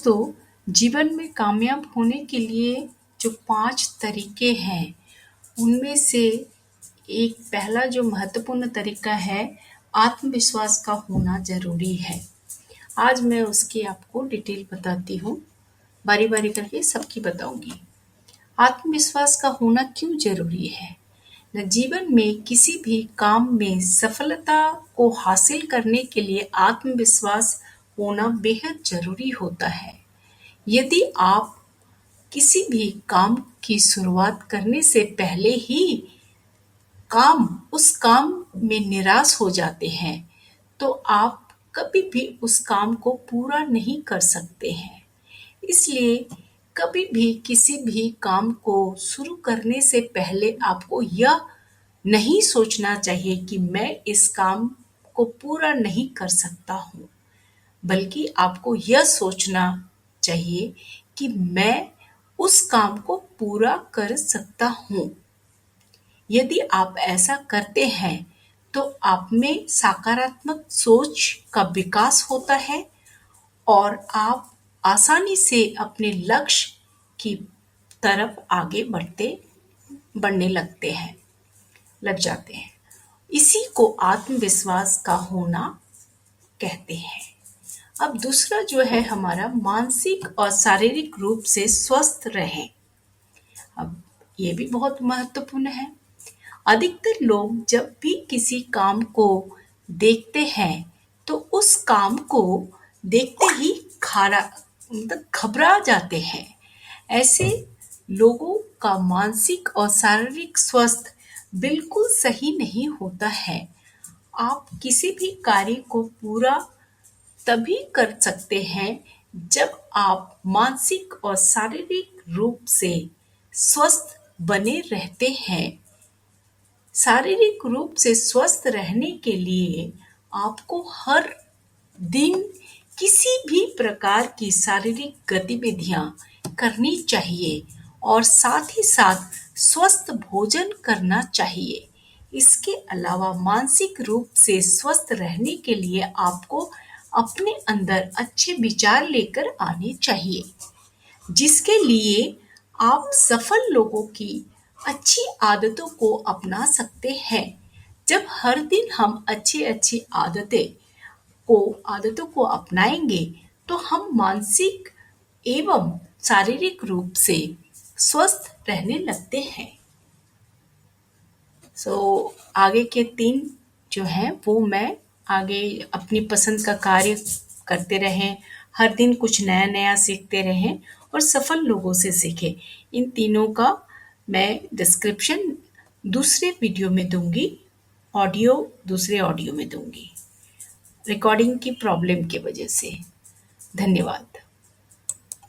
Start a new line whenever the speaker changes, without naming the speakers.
दोस्तों, जीवन में कामयाब होने के लिए जो 5 तरीके हैं, उनमें से एक पहला जो महत्वपूर्ण तरीका है, आत्मविश्वास का होना ज़रूरी है। आज मैं उसकी आपको डिटेल बताती हूँ, बारी-बारी करके सबकी बताऊँगी। आत्मविश्वास का होना क्यों ज़रूरी है? जीवन में किसी भी काम में सफलता को हासिल करने के लिए आत्मविश्वास होना बेहद ज़रूरी होता है। यदि आप किसी भी काम की शुरुआत करने से पहले ही उस काम में निराश हो जाते हैं, तो आप कभी भी उस काम को पूरा नहीं कर सकते हैं। इसलिए कभी भी किसी भी काम को शुरू करने से पहले आपको यह नहीं सोचना चाहिए कि मैं इस काम को पूरा नहीं कर सकता हूँ, बल्कि आपको यह सोचना चाहिए कि मैं उस काम को पूरा कर सकता हूँ। यदि आप ऐसा करते हैं, तो आप में सकारात्मक सोच का विकास होता है और आप आसानी से अपने लक्ष्य की तरफ आगे बढ़ने लग जाते हैं। इसी को आत्मविश्वास का होना कहते हैं। अब दूसरा जो है हमारा मानसिक और शारीरिक रूप से स्वस्थ रहें। अब ये भी बहुत महत्वपूर्ण है। अधिकतर लोग जब भी किसी काम को देखते हैं, तो उस काम को देखते ही घबरा जाते हैं। ऐसे लोगों का मानसिक और शारीरिक स्वास्थ्य बिल्कुल सही नहीं होता है। आप किसी भी कार्य को पूरा तभी कर सकते हैं जब आप मानसिक और शारीरिक रूप से स्वस्थ बने रहते हैं। शारीरिक रूप से स्वस्थ रहने के लिए आपको हर दिन किसी भी प्रकार की शारीरिक गतिविधियां करनी चाहिए और साथ ही साथ स्वस्थ भोजन करना चाहिए। इसके अलावा मानसिक रूप से स्वस्थ रहने के लिए आपको अपने अंदर अच्छे विचार लेकर आने चाहिए, जिसके लिए आप सफल लोगों की अच्छी आदतों को अपना सकते हैं। जब हर दिन हम अच्छी आदतों को अपनाएंगे, तो हम मानसिक एवं शारीरिक रूप से स्वस्थ रहने लगते हैं। आगे के 3 जो हैं वो मैं आगे अपनी पसंद का कार्य करते रहें, हर दिन कुछ नया-नया सीखते रहें और सफल लोगों से सीखें। इन तीनों का मैं डिस्क्रिप्शन दूसरे वीडियो में दूँगी, दूसरे ऑडियो में दूँगी, रिकॉर्डिंग की प्रॉब्लम की वजह से। धन्यवाद।